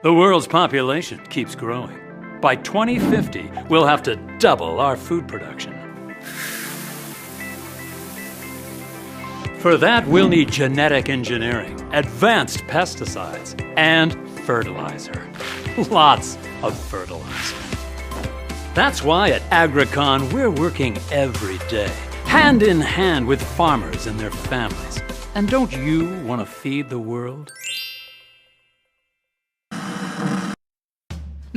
The world's population keeps growing. By 2050, we'll have to double our food production. For that, we'll need genetic engineering, advanced pesticides, and fertilizer. Lots of fertilizer. That's why at Agricon, we're working every day, hand in hand with farmers and their families. And don't you want to feed the world?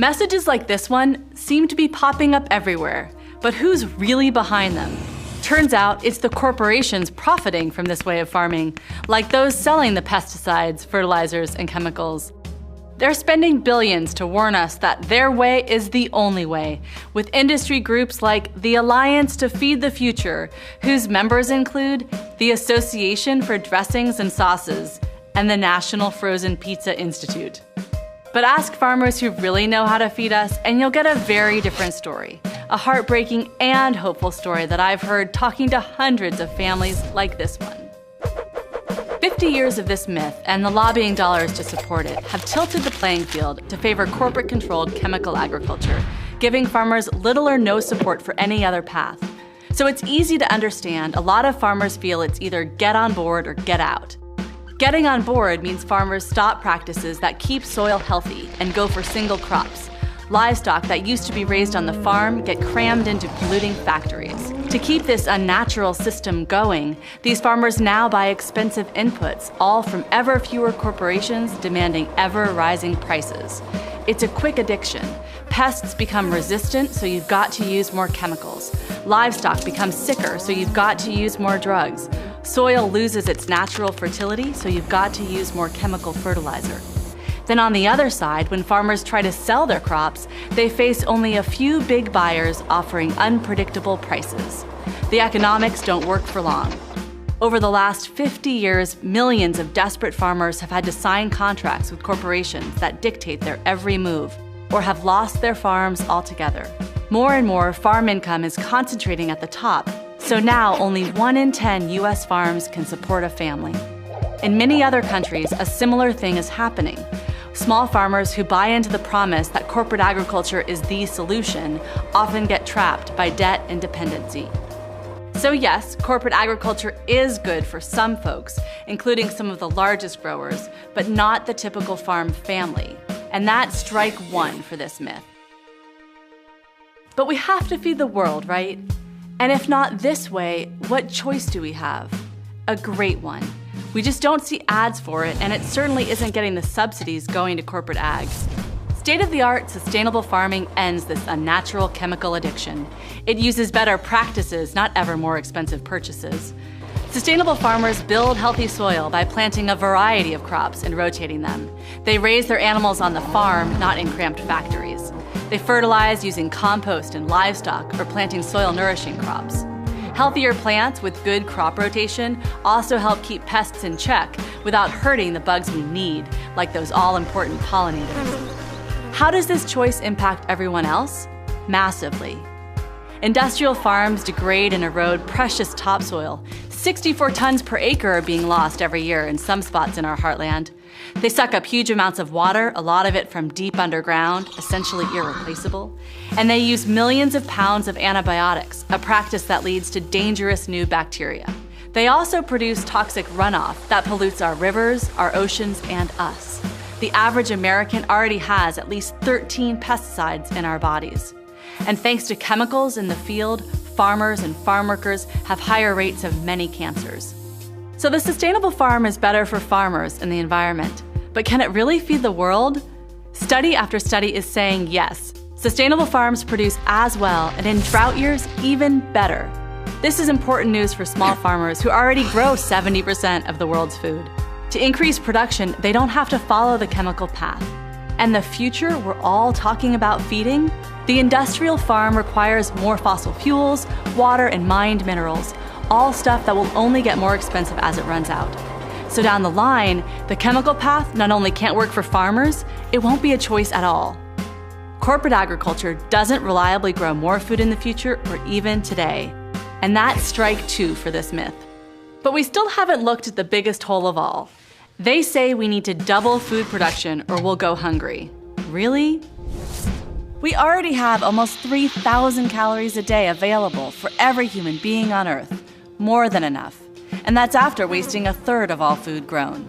Messages like this one seem to be popping up everywhere, but who's really behind them? Turns out it's the corporations profiting from this way of farming, like those selling the pesticides, fertilizers, and chemicals. They're spending billions to warn us that their way is the only way, with industry groups like the Alliance to Feed the Future, whose members include the Association for Dressings and Sauces and the National Frozen Pizza Institute. But ask farmers who really know how to feed us, and you'll get a very different story. A heartbreaking and hopeful story that I've heard talking to hundreds of families like this one. 50 years of this myth and the lobbying dollars to support it have tilted the playing field to favor corporate-controlled chemical agriculture, giving farmers little or no support for any other path. So it's easy to understand a lot of farmers feel it's either get on board or get out. Getting on board means farmers stop practices that keep soil healthy and go for single crops. Livestock that used to be raised on the farm get crammed into polluting factories. To keep this unnatural system going, these farmers now buy expensive inputs, all from ever fewer corporations demanding ever-rising prices. It's a quick addiction. Pests become resistant, so you've got to use more chemicals. Livestock becomes sicker, so you've got to use more drugs. Soil loses its natural fertility, so you've got to use more chemical fertilizer. Then on the other side, when farmers try to sell their crops, they face only a few big buyers offering unpredictable prices. The economics don't work for long. Over the last 50 years, millions of desperate farmers have had to sign contracts with corporations that dictate their every move, or have lost their farms altogether. More and more farm income is concentrating at the top, so now only 1 in 10 US farms can support a family. In many other countries, a similar thing is happening. Small farmers who buy into the promise that corporate agriculture is the solution often get trapped by debt and dependency. So yes, corporate agriculture is good for some folks, including some of the largest growers, but not the typical farm family. And that's strike one for this myth. But we have to feed the world, right? And if not this way, what choice do we have? A great one. We just don't see ads for it, and it certainly isn't getting the subsidies going to corporate ags. State-of-the-art sustainable farming ends this unnatural chemical addiction. It uses better practices, not ever more expensive purchases. Sustainable farmers build healthy soil by planting a variety of crops and rotating them. They raise their animals on the farm, not in cramped factories. They fertilize using compost and livestock or planting soil-nourishing crops. Healthier plants with good crop rotation also help keep pests in check without hurting the bugs we need, like those all-important pollinators. How does this choice impact everyone else? Massively. Industrial farms degrade and erode precious topsoil. 64 tons per acre are being lost every year in some spots in our heartland. They suck up huge amounts of water, a lot of it from deep underground, essentially irreplaceable. And they use millions of pounds of antibiotics, a practice that leads to dangerous new bacteria. They also produce toxic runoff that pollutes our rivers, our oceans, and us. The average American already has at least 13 pesticides in our bodies. And thanks to chemicals in the field, farmers and farm workers have higher rates of many cancers. So the sustainable farm is better for farmers and the environment. But can it really feed the world? Study after study is saying yes. Sustainable farms produce as well, and in drought years, even better. This is important news for small farmers who already grow 70% of the world's food. To increase production, they don't have to follow the chemical path. And the future we're all talking about feeding? The industrial farm requires more fossil fuels, water, and mined minerals, all stuff that will only get more expensive as it runs out. So down the line, the chemical path not only can't work for farmers, it won't be a choice at all. Corporate agriculture doesn't reliably grow more food in the future or even today. And that's strike two for this myth. But we still haven't looked at the biggest hole of all. They say we need to double food production or we'll go hungry. Really? We already have almost 3,000 calories a day available for every human being on Earth. More than enough. And that's after wasting a third of all food grown.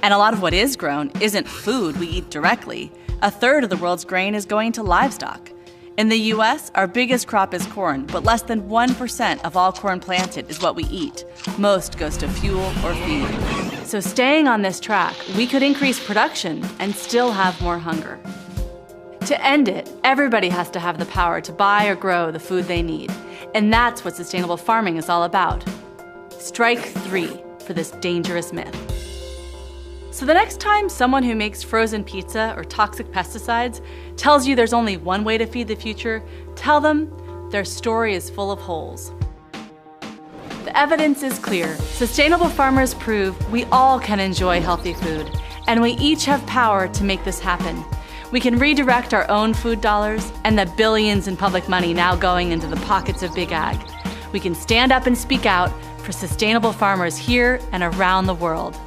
And a lot of what is grown isn't food we eat directly. A third of the world's grain is going to livestock. In the US, our biggest crop is corn, but less than 1% of all corn planted is what we eat. Most goes to fuel or feed. So staying on this track, we could increase production and still have more hunger. To end it, everybody has to have the power to buy or grow the food they need. And that's what sustainable farming is all about. Strike 3 for this dangerous myth. So the next time someone who makes frozen pizza or toxic pesticides tells you there's only one way to feed the future, tell them their story is full of holes. The evidence is clear. Sustainable farmers prove we all can enjoy healthy food, and we each have power to make this happen. We can redirect our own food dollars and the billions in public money now going into the pockets of big ag. We can stand up and speak out for sustainable farmers here and around the world.